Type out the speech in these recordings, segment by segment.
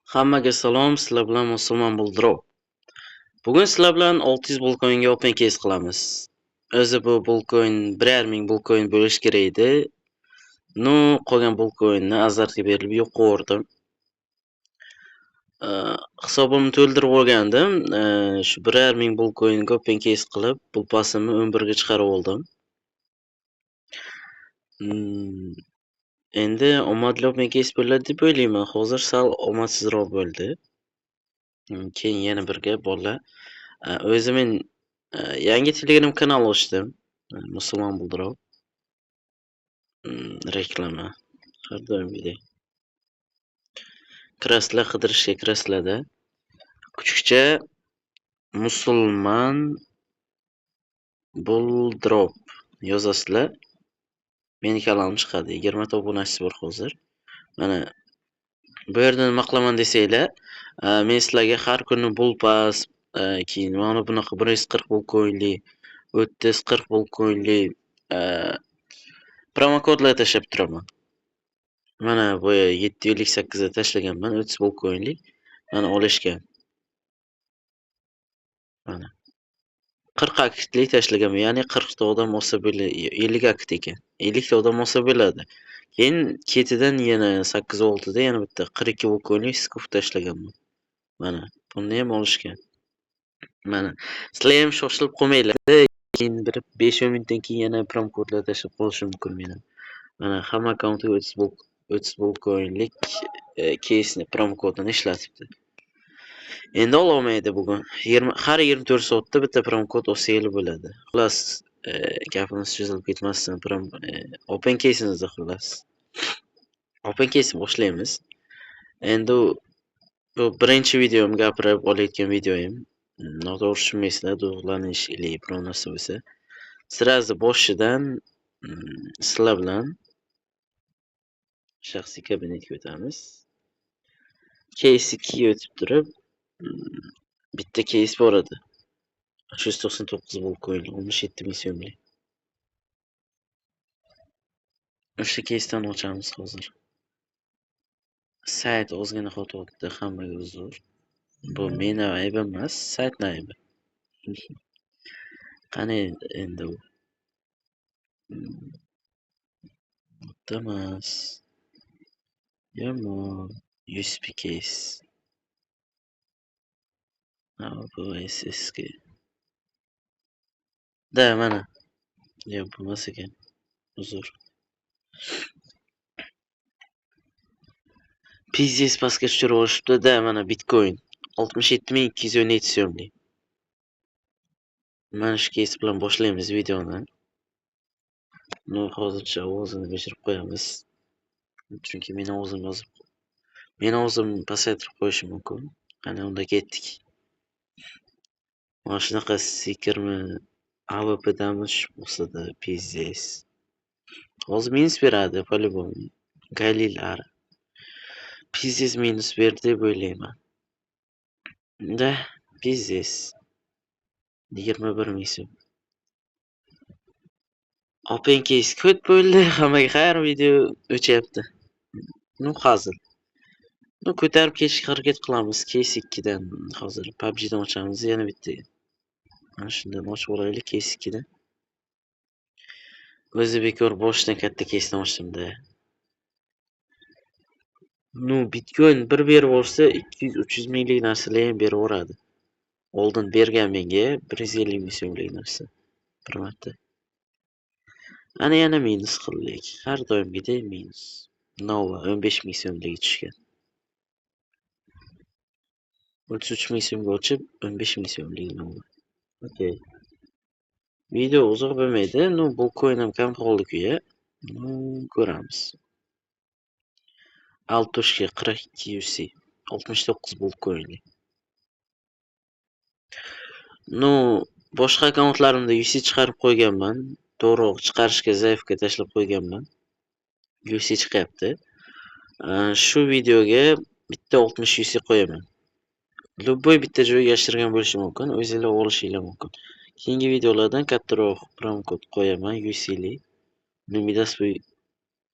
Hammaga salom, sizlar bilan Musulmon Buldrov. Bugun sizlar bilan 600 bulcoinga open case qilamiz. O'zi bu bulcoin 1500 bulcoin bo'lish kerak edi. Qolgan bulcoinni azartga berilib yo'q qilib hisobimni to'ldirib olgandim. Shu 1500 bulcoinga open case qilib, pulpasimni 11 ga chiqarib oldim. Endi omadli open case bo'ladi deb o'ylayman. Hozir sal omadsizroq bo'ldi. Keyin yana bir gap bolalar. O'zi men yangi Telegram kanal ochdim. Musulmon Buldrov. Reklama. Har doimgidek. Kirasizlar, qidirishga kirasizlarda. Kuchukcha Musulmon Buldrov yozasizlar. Meni kanalim chiqadi. 20 ta obunachisi bor hozir. Mana bu yerda nima qilaman desanglar, men sizlarga har kuni bulpas, keyin mana bunaqa 140 bulcoinli, 30-40 bulcoinli promokodlar tashlab turaman. Mana bu 758 ga tashlaganman 30 bulcoinlik. Mana olishgan. Mana 40 aktivlik tashlaganman, ya'ni 40 ta odam olsa bo'ladi, 50 aktiv ekan. 50 ta odam olsa bo'ladi. Keyin ketidan yana 8-6 da yana bitta 42 bulcoinlik skuf tashlaganman. Mana buni ham olishgan. Mana sizlar ham shoshilib qolmanglar. Keyin bir 5 minutdan keyin yana promokodlar tashlab qolishim mumkin meni. Mana hamma akkauntga 30 bulcoinlik case'ni promokodini ishlatibdi. Endi ololmaydi bugun. Har 24 soatda bitta promokod olsangiz bo'ladi. Xullas, gapimiz cho'zilib ketmasdan open case'imizda xullas. Open case boshlaymiz. Endi bu birinchi videom gapirib olayotgan videoyim. Noto'g'ri tushunmaysizlar, dug'lanish yoki biror narsa bo'lsa. Sirazi boshidan sizlar bilan shaxsiy kabinetga o'tamiz. Case 2 ga o'tib turib, bitta case bor edi. 399 bulcoin, 17 ming so'mlik. O'sha case'dan ochamiz hozir. Sayt ozgina xatotda, hammaga uzr. Bu meni aybim emas, saytning aybi. Qani endi u. Tamas. Yomon. USP case. Bu SSK. Da mana. Yo'q, bo'lmas ekan. Uzr. PZS pastga tushirib olishibdi. Da mana Bitcoin 67217 so'mlik. Mana shu case bilan boshlaymiz videoni. Hozircha ovozini o'chirib qo'yamiz. Chunki meni ovozim pasaytirib qo'yishim mumkin. Qani unda ketdik. Mana shunaqa sekrmi AWPdamiz bo'lsa-da PZS. Hozir minus beradi po-любому. Galillar. PZS minus berdi deb o'ylayman. Da, PZS 21 ming so'm. Open case ko'p bo'ldi. Hammaga har video o'chyapti. Hozir. Ko'tarib ketishga harakat qilamiz. Case 2 dan hozir PUBG'dan ochamiz yana bitta. Mana shundan ochib olaylik case 2 dan. O'zi bekor boshdan katta case'dan ochdim-da. Bitcoin bir berib olsa 200-300 minglik narsalar ham berib yoradi. Oldin bergan menga 150 ming so'mlik narsa. Bir marta. Ana yana minus qildik. Har doimgidek minus. Nova 15 ming so'mlik tushgan. 33 ming so'mga ochib 15 ming so'mlik Nova. Okay. Video uzoq bo'lmaydi. Bu coin ham kam qoldi-ku-ya. Ko'ramiz. Altoshga 42 UC 69 bulcoinli. Boshqa akkauntlarimda UC chiqarib qo'yganman. To'g'ri chiqarishga zaifga tashlab qo'yganman. UC chiqyapti. Shu videoga bitta 60 UC qo'yaman. Любой bitta joyga yashirgan bo'lishi mumkin, o'zingizlar olishinglar mumkin. Keyingi videolardan kattaroq promokod qo'yaman UC'li. Midasboy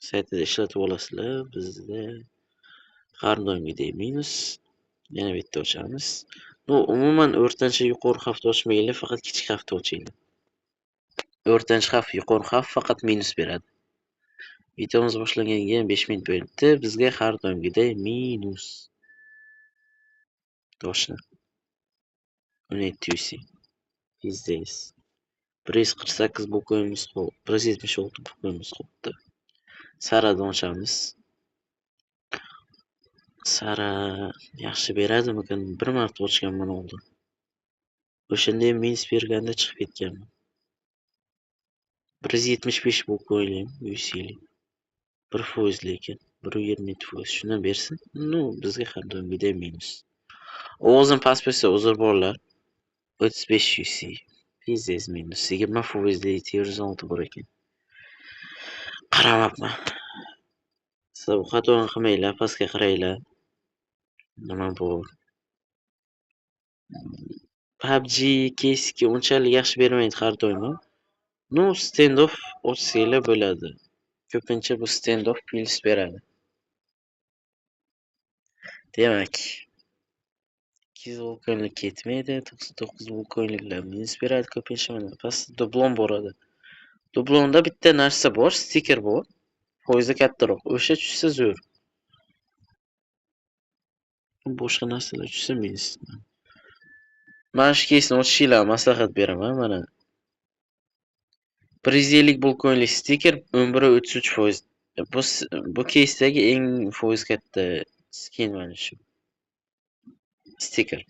saytida ishlatib olasizlar. Bizda har doimgidek minus Yana bitta ochamiz. Bu umuman o'rtancha yuqori xavfda ochmaydi, faqat kichik xavfda ochaylik. O'rtancha xavf, yuqori xavf faqat minus beradi. Videomiz boshlanganiga 5 minut bo'libdi. Bizga har doimgiday minus. Toshni. 1700. Bizdeyiz. 148 bu ko'yimiz qoldi. 176 bu ko'yimiz qoldi. Saradan ochamiz. Sara yaxshi beradimikan? Bir marta ochganman oldin. O'shanda ham minus berganda chiqib ketganman. 175 bu ko'yim, 100 1% lekin 1.27%. Shundan bersin. No, bizga har doimgidek minus. Ovozim past bo'lsa uzr borlar. 35 UC. Biznes minus 20% 206 bor ekan. Qaramabman. Sizlar bu xatoni qilmanglar, pastga qaranglar. Nima bor? PUBG keski unchalik yaxshi bermaydi har doim. No, standoff ochsanglar bo'ladi. Ko'pincha bu standoff plus beradi. Demak, 200 volkonlik ketmaydi, 99 volkonliklar minus beradi ko'pincha mana pastda dublon boradi. Dublonda bitta narsa bor, stiker bor. Foizi kattaroq. O'sha tushsa zo'r. Boshqa narsalar tushsa minus. Mana shu keysni ochishinglarga maslahat beraman mana. 150 volkonlik stiker 11.33%. Bu keysdagi eng foiz katta skin mana shu. Stiker.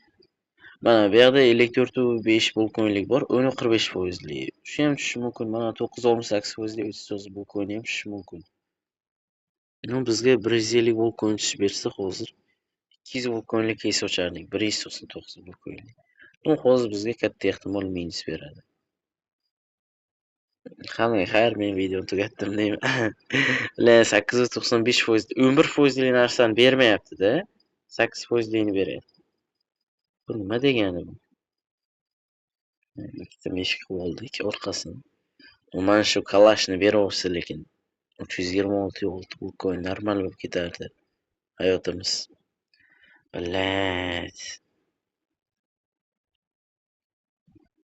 Mana bu yerda 54.5 volkonlik bor, 10.45%lik. Shu ham tushishi mumkin. Mana 9.68%lik 39 volkon ham tushishi mumkin. No, bizga 150 volkon tushib bersa hozir 200 volkonlik keys ochardik. 199 volkonlik. No, hozir bizga katta ehtimol minus beradi. Hammaga xayr, men videoni tugatdim deyman. 895%, 11%lik narsani bermayapti-da. 8%likni beryapti. Bu nima degani bu? Ikkita meshik qilib oldik orqasini. Mana shu kalashni beryapti lekin 326 volkoin normal bo'lib ketardi hayotimiz. Блядь.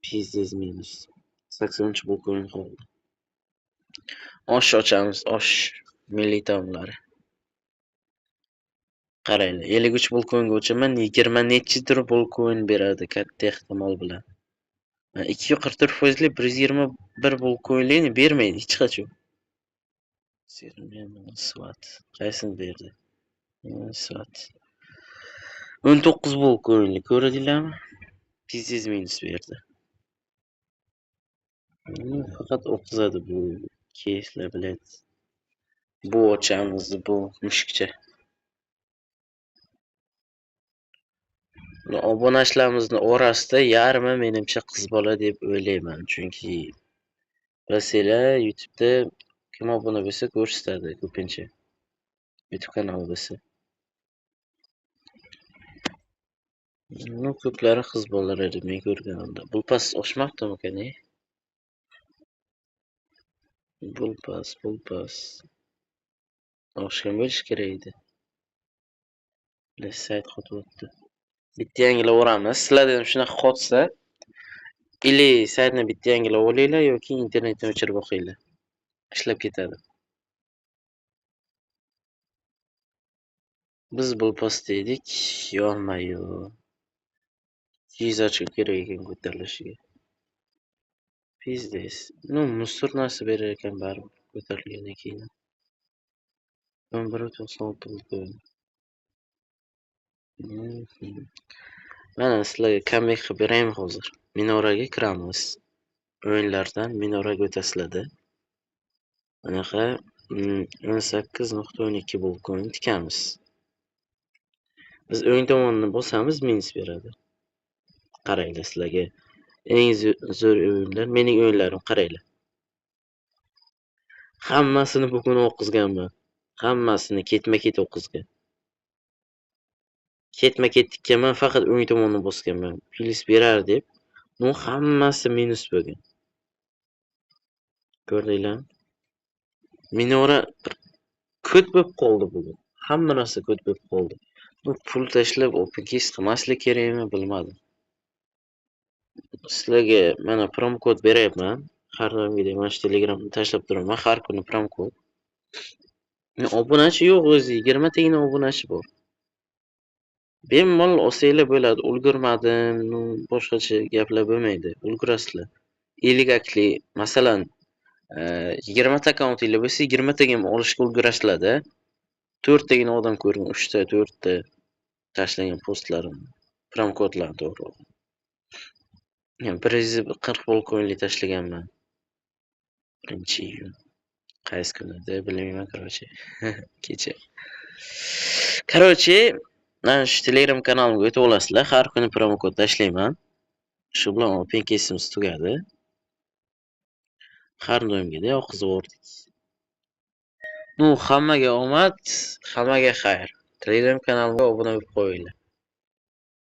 Pizdes minus. 80 volkoin qoldi. Osh ochamiz, osh milliy taomlari. Qaranglar, 53 volkoinga o'chaman, 20 nechidir volkoin beradi katta ehtimol bilan. 244%lik 121 volkoinlikni bermaydi hech qachon. Swat. Qaysini berdi? Swat. 19 volkoinlik ko'rdinglarmi? Pizdes minus berdi. Faqat o'qizadi bu keyslar bilan. Bu ochamiz, bu mushukcha. Obunachilarimizni orasida yarmi menimcha qiz bola deb o'ylayman, chunki bilsanglar YouTube'da kim obuna bo'lsa ko'rsatadi ko'pincha. YouTube kanali bo'lsa. No, ko'plari qiz bolalar edi men ko'rganimda. Bulpas oshmabdimi-kan? Bulpas. Oshgan bo'lish kerak edi. Sayt qo'yibdi. Bitta yangilab o'ramiz. Sizlarda ham shunaqa qotsa, ili saytni bitta yangilab olinglar yoki internetni o'chirib qo'yinglar. Ishlab ketadi. Biz bulpasda edik, yonma-yo. 200 ochko kerak ekan ko'tarilishiga. Pizdes. No, musor narsa berar ekan baribir ko'tarilgandan keyin. 11.96 volkoin. Mana sizlarga comeback qilib beraymi hozir. Minoraga kiramiz. O'yinlardan minoraga o'tasizlarda. Bunaqa 18.12 volkoin tikamiz. Biz o'yin tomonini bosamiz, minus beradi. Qaranglar sizlarga. Eng zo'r o'yinlar mening o'yinlarim, qaranglar. Hammasini bugun o'qizganman. Hammasini ketma-ket o'qizgan. Ketma-ket tikkanman, faqat o'yin tomonini bosganman. Plus berar deb. No, hammasi minus bo'lgan. Ko'rdinglarmi? Minora kod bo'lib qoldi bugun. Hamma narsa kod bo'lib qoldi. Bu pul tashlab OpenKeys qilmaslik kerakmi, bilmadim. Sizlarga mana promokod beryapman. Har doimgidek mana shu Telegramda tashlab turaman har kuni promokod. Obunachi yo'q o'zi, 20 tagina obunachi bor. Bemalol olsanglar bo'ladi. Ulgurmadim, boshqacha gaplar bo'lmaydi. Ulgurasizlar. 50 akli, masalan, 20 ta akkauntinglar bo'lsa, 20 taga ham olishga ulgurasizlar-da. 4 tagina odam ko'ring, 3 ta, 4 ta tashlagan postlarimni, promkodlarni to'g'ri. 140 polkoinlik tashlaganman. 1-iyun. Qaysi kunida bilmayman, короче. Kecha. Короче, mana shu Telegram kanalimga o'tib olasizlar. Har kuni promokod tashlayman. Shu bilan OpenKeysimiz tugadi. Har doimgidek oqizib o'rdik. Hammaga omad, hammaga xayr. Telegram kanalimga obuna bo'lib qo'yinglar.